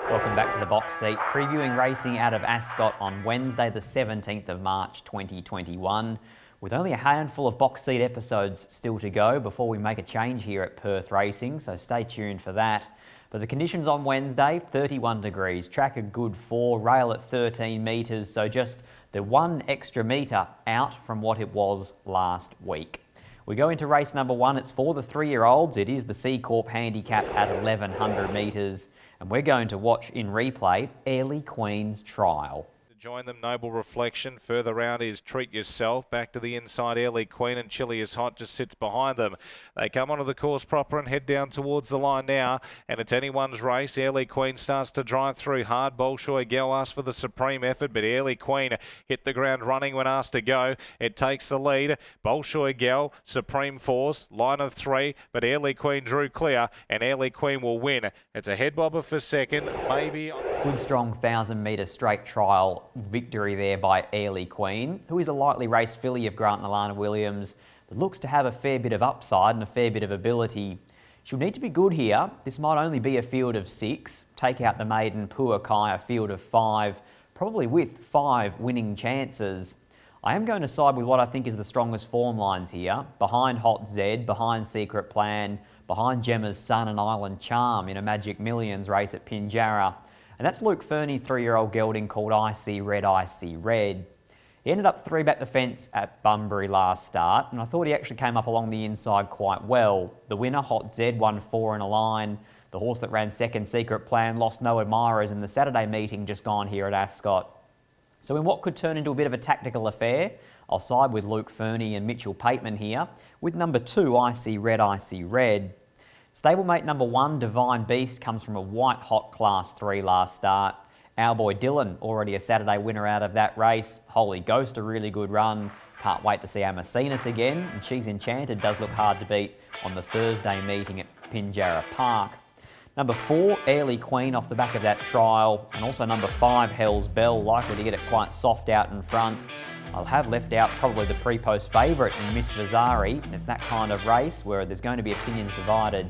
Welcome back to the box seat, previewing racing out of Ascot on Wednesday the 17th of March 2021, with only a handful of box seat episodes still to go before we make a change here at Perth Racing, so stay tuned for that. But the conditions on Wednesday, 31 degrees, track a good 4, rail at 13 metres, so just the 1 extra metre out from what it was last week. We go into race number 1. It's for the 3-year-olds. It is the C Corp handicap at 1100 metres. And we're going to watch in replay Airlie Queen's trial. Join them, Noble Reflection. Further round is Treat Yourself. Back to the inside, Airlie Queen, and Chili is Hot just sits behind them. They come onto the course proper and head down towards the line now, and it's anyone's race. Airlie Queen starts to drive through hard. Bolshoi Gal asks for the supreme effort, but Airlie Queen hit the ground running when asked to go. It takes the lead. Bolshoi Gal, Supreme Force, line of 3, but Airlie Queen drew clear, and Airlie Queen will win. It's a head bobber for second, maybe. Good strong 1,000-metre straight trial victory there by Airlie Queen, who is a lightly raced filly of Grant and Alana Williams, but looks to have a fair bit of upside and a fair bit of ability. She'll need to be good here. This might only be a field of 6. Take out the maiden Puakai, a field of 5, probably with 5 winning chances. I am going to side with what I think is the strongest form lines here, behind Hot Z, behind Secret Plan, behind Gemma's Sun and Island Charm in a Magic Millions race at Pinjarra. And that's Luke Fernie's 3-year-old gelding called Icy Red, Icy Red. He ended up 3 back the fence at Bunbury last start, and I thought he actually came up along the inside quite well. The winner, Hot Z, won 4 in a line. The horse that ran second, Secret Plan, lost no admirers in the Saturday meeting just gone here at Ascot. So in what could turn into a bit of a tactical affair, I'll side with Luke Fernie and Mitchell Pateman here, with number 2, Icy Red, Icy Red. Stablemate number 1, Divine Beast, comes from a white hot Class 3 last start. Our boy Dylan, already a Saturday winner out of that race. Holy Ghost, a really good run. Can't wait to see Amacinas again. And She's Enchanted does look hard to beat on the Thursday meeting at Pinjarra Park. Number 4, Airlie Queen off the back of that trial. And also number 5, Hell's Bell, likely to get it quite soft out in front. I'll have left out probably the pre-post favourite in Miss Vasari. It's that kind of race where there's going to be opinions divided.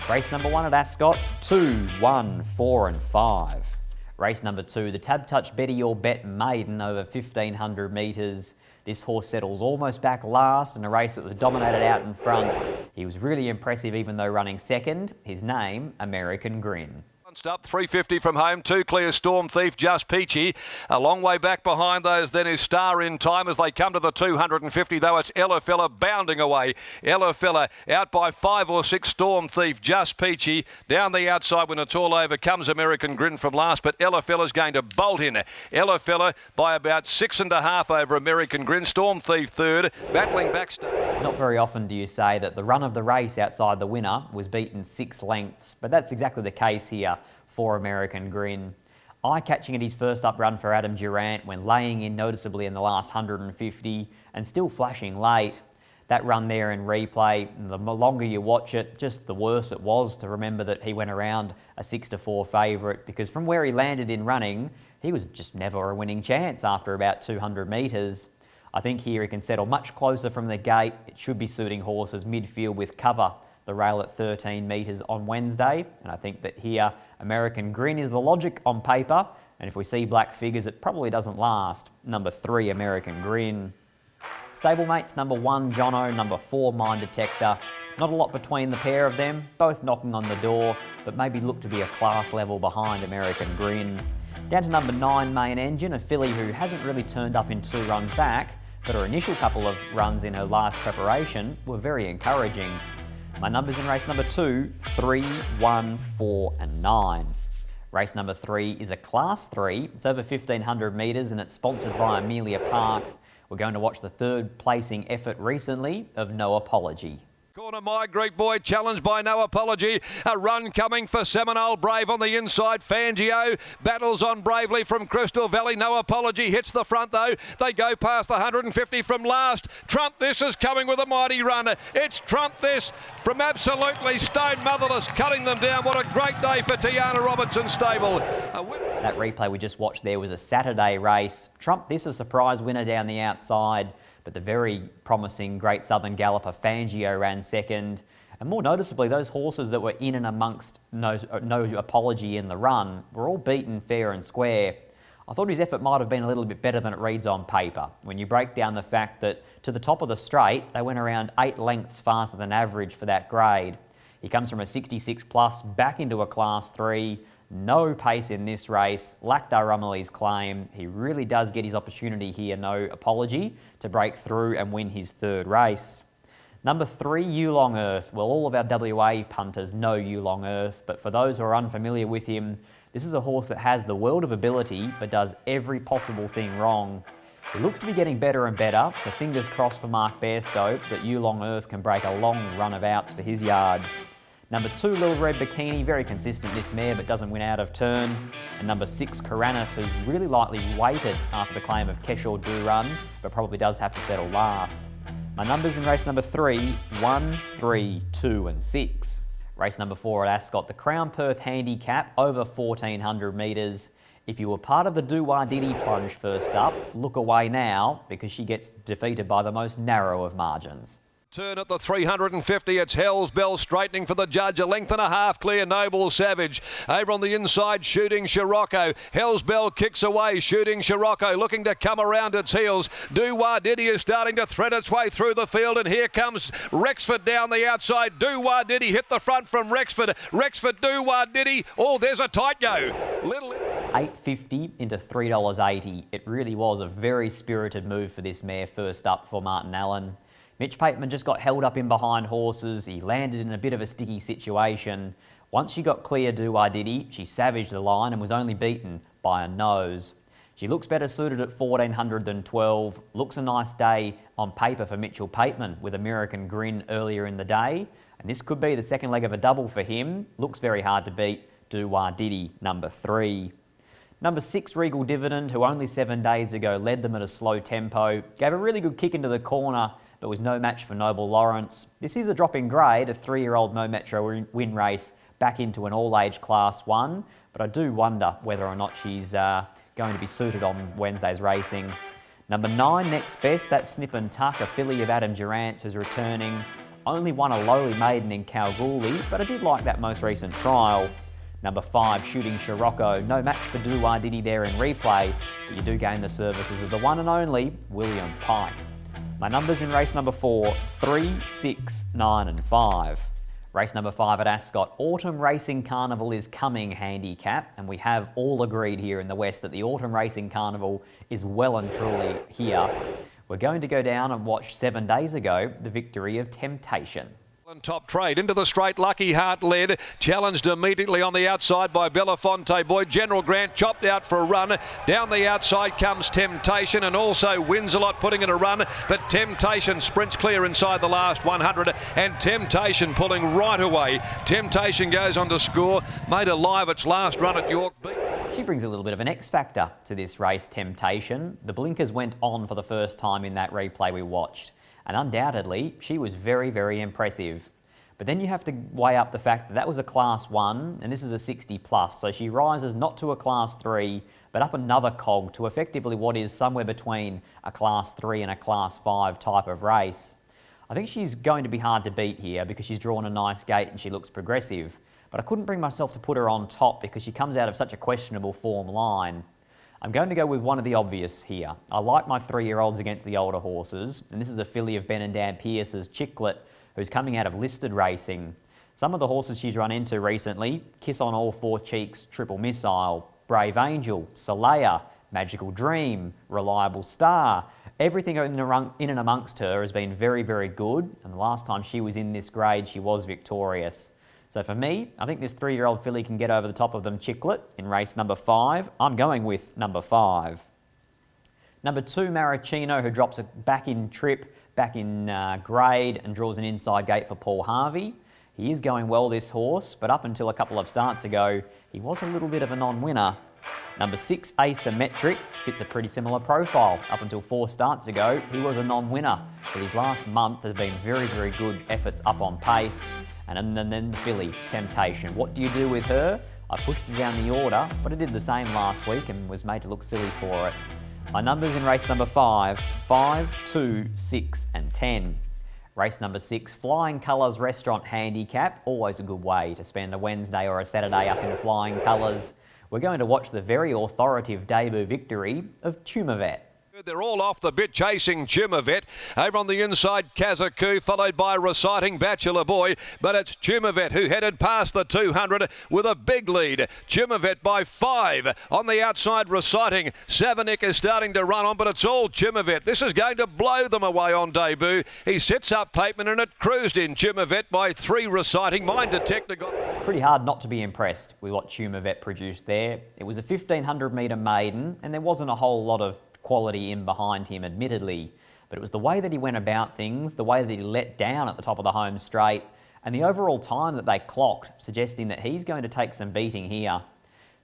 Race number 1 at Ascot, 2, 1, 4 and 5. Race number 2, the Tab Touch Better Your Bet Maiden over 1,500 metres. This horse settles almost back last in a race that was dominated out in front. He was really impressive even though running second. His name, American Grin. Up 350 from home, 2 clear Storm Thief, Just Peachy. A long way back behind those then is Star in Time as they come to the 250, though it's Ella Fella bounding away. Ella Fella out by 5 or 6, Storm Thief, Just Peachy. Down the outside when it's all over comes American Grin from last, but Ella Fella's going to bolt in. Ella Fella by about 6.5 over American Grin. Storm Thief third, battling back. Not very often do you say that the run of the race outside the winner was beaten 6 lengths, but that's exactly the case here for American Grin. Eye-catching at his first up run for Adam Durant when laying in noticeably in the last 150 and still flashing late. That run there in replay, the longer you watch it, just the worse it was to remember that he went around a 6-4 favourite, because from where he landed in running, he was just never a winning chance after about 200 metres. I think here he can settle much closer from the gate. It should be suiting horses midfield with cover. The rail at 13 metres on Wednesday, and I think that here American Grin is the logic on paper, and if we see black figures it probably doesn't last. Number 3, American Grin. Stablemates number 1, Jono, number 4, Mind Detector. Not a lot between the pair of them, both knocking on the door, but maybe look to be a class level behind American Grin. Down to number 9, Main Engine, a filly who hasn't really turned up in 2 runs back, but her initial couple of runs in her last preparation were very encouraging. My numbers in race number 2, 3, 1, 4 and 9. Race number 3 is a Class 3. It's over 1,500 metres and it's sponsored by Amelia Park. We're going to watch the 3rd placing effort recently of No Apology. Corner, My Greek Boy, challenged by No Apology. A run coming for Seminole Brave on the inside. Fangio battles on bravely from Crystal Valley. No Apology hits the front though. They go past the 150 from last. Trump This is coming with a mighty run. It's Trump This from absolutely Stone Motherless, cutting them down. What a great day for Tiana Robertson stable. That replay we just watched there was a Saturday race. Trump This, a surprise winner down the outside. but the very promising Great Southern Galloper Fangio ran second. And more noticeably, those horses that were in and amongst no apology in the run were all beaten fair and square. I thought his effort might have been a little bit better than it reads on paper, when you break down the fact that to the top of the straight, they went around 8 lengths faster than average for that grade. He comes from a 66 plus back into a class 3, no pace in this race, lacked Rumley's claim. He really does get his opportunity here, no apology, to break through and win his third race. Number 3, Yulong Earth. Well, all of our WA punters know Yulong Earth, but for those who are unfamiliar with him, this is a horse that has the world of ability, but does every possible thing wrong. He looks to be getting better and better, so fingers crossed for Mark Bairstow that Yulong Earth can break a long run of outs for his yard. Number 2, Little Red Bikini, very consistent this mare, but doesn't win out of turn. And number 6, Karanis, who's really lightly weighted after the claim of Keshaw Do Run, but probably does have to settle last. My numbers in race number 3, 1, 3, 2 and 6. Race number 4 at Ascot, the Crown Perth Handicap, over 1,400 metres. If you were part of the Doo-Wah Diddy plunge first up, look away now, because she gets defeated by the most narrow of margins. Turn at the 350, it's Hell's Bell straightening for the judge, a length and a half clear, Noble Savage. Over on the inside, Shooting Scirocco. Hell's Bell kicks away, Shooting Scirocco looking to come around its heels. Doo-Wah Diddy is starting to thread its way through the field, and here comes Rexford down the outside. Doo-Wah Diddy hit the front from Rexford. Rexford, Doo-Wah Diddy. Oh, there's a tight go. $8.50 into $3.80. It really was a very spirited move for this mare first up for Martin Allen. Mitch Pateman just got held up in behind horses. He landed in a bit of a sticky situation. Once she got clear Doo-Wah Diddy, she savaged the line and was only beaten by a nose. She looks better suited at 1,400 than 12. Looks a nice day on paper for Mitchell Pateman with American Grin earlier in the day. And this could be the second leg of a double for him. Looks very hard to beat Doo-Wah Diddy, number 3. Number 6, Regal Dividend, who only 7 days ago led them at a slow tempo, gave a really good kick into the corner, but was no match for Noble Lawrence. This is a drop in grade, a 3-year-old no metro win race back into an all-age Class 1, but I do wonder whether or not she's going to be suited on Wednesday's racing. Number 9, Next Best, that's Snip and Tuck, a filly of Adam Durrant's who's returning. Only won a lowly maiden in Kalgoorlie, but I did like that most recent trial. Number 5, Shooting Scirocco, no match for Doo-Wah Diddy there in replay, but you do gain the services of the one and only William Pike. My numbers in race number 4, 3, 6, 9 and 5. Race number 5 at Ascot, Autumn Racing Carnival is coming handicap, and we have all agreed here in the West that the Autumn Racing Carnival is well and truly here. We're going to go down and watch 7 days ago the victory of Temptation. Top trade into the straight, Lucky Heart led, challenged immediately on the outside by Belafonte Boy. General Grant chopped out for a run. Down the outside comes Temptation and also Wins a Lot putting in a run, but Temptation sprints clear inside the last 100 and Temptation pulling right away. Temptation goes on to score, made alive its last run at York Beach. She brings a little bit of an X factor to this race, Temptation. The blinkers went on for the first time in that replay we watched, and undoubtedly she was very, very impressive. But then you have to weigh up the fact that that was a Class 1 and this is a 60 plus, so she rises not to a Class 3 but up another cog to effectively what is somewhere between a Class 3 and a Class 5 type of race. I think she's going to be hard to beat here because she's drawn a nice gate and she looks progressive, but I couldn't bring myself to put her on top because she comes out of such a questionable form line. I'm going to go with one of the obvious here. I like my 3-year-olds against the older horses, and this is a filly of Ben and Dan Pearce's Chicklet, who's coming out of listed racing. Some of the horses she's run into recently: Kiss on All Four Cheeks, Triple Missile, Brave Angel, Soleil, Magical Dream, Reliable Star. Everything in and amongst her has been very, very good, and the last time she was in this grade, she was victorious. So for me, I think this 3-year-old filly can get over the top of them, Chicklet, in race number 5. I'm going with number 5. Number 2, Maricino, who drops it back in trip, back in grade, and draws an inside gate for Paul Harvey. He is going well, this horse, but up until a couple of starts ago, he was a little bit of a non-winner. Number 6, Asymmetric, fits a pretty similar profile. Up until 4 starts ago, he was a non-winner, but his last month has been very, very good efforts up on pace. And then the filly, Temptation. What do you do with her? I pushed her down the order, but I did the same last week and was made to look silly for it. My numbers in race number 5, 5, 2, 6 and 10. Race number 6, Flying Colours Restaurant Handicap. Always a good way to spend a Wednesday or a Saturday up in flying colours. We're going to watch the very authoritative debut victory of Tumavet. They're all off the bit chasing Tumavet. Over on the inside, Kazaku, followed by Reciting Bachelor Boy. But it's Tumavet who headed past the 200 with a big lead. Tumavet by 5. On the outside, Reciting. Savanik is starting to run on, but it's all Tumavet. This is going to blow them away on debut. He sets up Pateman and it cruised in. Tumavet by 3 Reciting. Mine Detector got... Pretty hard not to be impressed with what Tumavet produced there. It was a 1500 metre maiden and there wasn't a whole lot of quality in behind him, admittedly, but it was the way that he went about things, the way that he let down at the top of the home straight, and the overall time that they clocked, suggesting that he's going to take some beating here.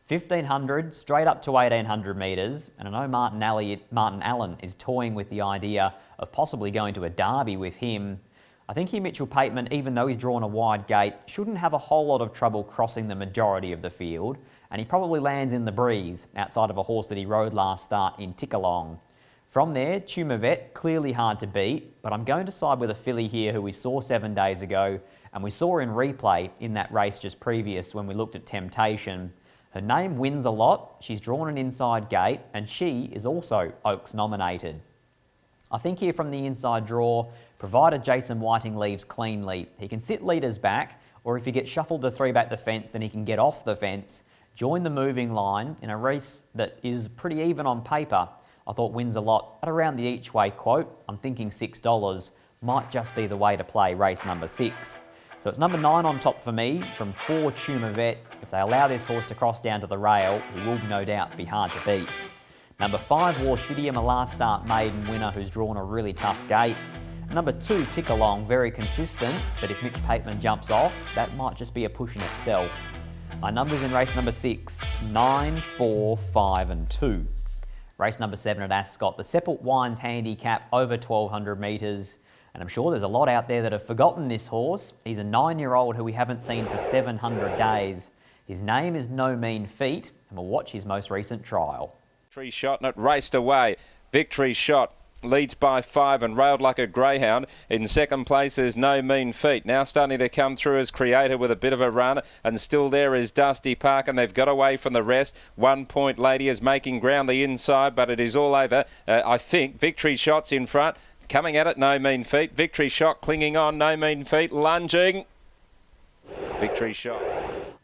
1500 straight up to 1800 metres, and I know Martin Allen is toying with the idea of possibly going to a derby with him. I think Mitchell Pateman, even though he's drawn a wide gate, shouldn't have a whole lot of trouble crossing the majority of the field, and he probably lands in the breeze outside of a horse that he rode last start in Tickalong. From there, Tumavet, clearly hard to beat, but I'm going to side with a filly here who we saw 7 days ago, and we saw in replay in that race just previous when we looked at Temptation. Her name wins a lot, she's drawn an inside gate, and she is also Oaks nominated. I think here from the inside draw, provided Jason Whiting leaves cleanly, he can sit leaders back, or if he gets shuffled to 3 back the fence, then he can get off the fence, join the moving line in a race that is pretty even on paper. I thought wins a lot at around the each way quote. I'm thinking $6 might just be the way to play race number 6. So it's number 9 on top for me from 4 Tumavet. If they allow this horse to cross down to the rail, he will no doubt be hard to beat. Number 5 Warcidium, a last start maiden winner who's drawn a really tough gate. Number 2 Tickalong, very consistent, but if Mitch Pateman jumps off, that might just be a push in itself. My numbers in race number 6, 9, 4, 5 and 2. Race number 7 at Ascot, the Seppelt Wines handicap over 1200 metres. And I'm sure there's a lot out there that have forgotten this horse. He's a 9-year-old who we haven't seen for 700 days. His name is No Mean Feat, and we'll watch his most recent trial. Victory Shot and it raced away. Victory Shot leads by 5 and railed like a greyhound. In second place is No Mean Feat. Now starting to come through as Creator with a bit of a run, and still there is Dusty Park, and they've got away from the rest. 1 Point Lady is making ground the inside, but it is all over. I think Victory Shot's in front. Coming at it, No Mean Feat. Victory Shot clinging on. No Mean Feat lunging. Victory Shot.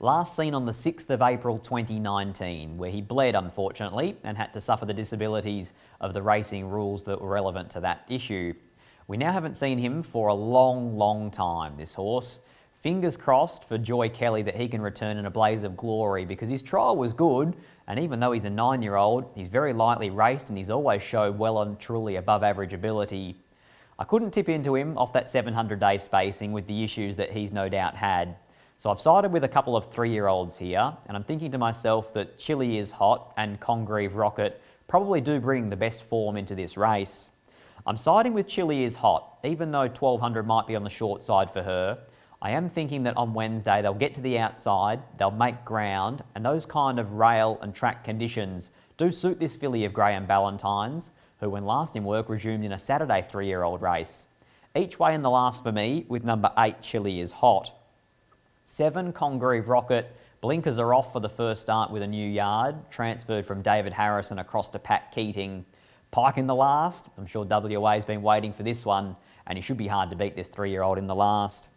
Last seen on the 6th of April 2019, where he bled, unfortunately, and had to suffer the disabilities of the racing rules that were relevant to that issue. We now haven't seen him for a long time, this horse. Fingers crossed for Joy Kelly that he can return in a blaze of glory, because his trial was good, and even though he's a 9-year-old, he's very lightly raced and he's always showed well and truly above average ability. I couldn't tip into him off that 700-day spacing with the issues that he's no doubt had. So I've sided with a couple of 3-year-olds here, and I'm thinking to myself that Chili Is Hot and Congreve Rocket probably do bring the best form into this race. I'm siding with Chili Is Hot, even though 1200 might be on the short side for her. I am thinking that on Wednesday they'll get to the outside, they'll make ground, and those kind of rail and track conditions do suit this filly of Graham Ballantyne's, who when last in work resumed in a Saturday 3-year-old race. Each way in the last for me with number 8 Chili Is Hot. 7 Congreve Rocket, blinkers are off for the first start with a new yard, transferred from David Harrison across to Pat Keating. Pike in the last, I'm sure WA's been waiting for this one, and he should be hard to beat this 3-year-old in the last.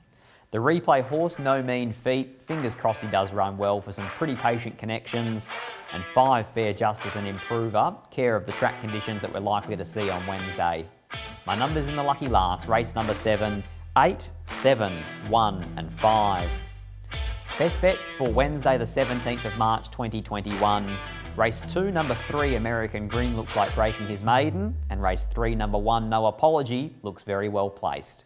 The replay horse, No Mean Feat, fingers crossed he does run well for some pretty patient connections. And 5 Fair Justice and Improver, care of the track conditions that we're likely to see on Wednesday. My numbers in the lucky last, race number 7, 8, 7, 1 and 5. Best bets for Wednesday the 17th of March 2021. Race 2, number 3, American Green looks like breaking his maiden, and race 3, number 1, No Apology, looks very well placed.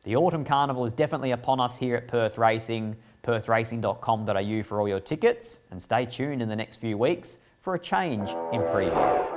The Autumn Carnival is definitely upon us here at Perth Racing, perthracing.com.au for all your tickets, and stay tuned in the next few weeks for a change in preview.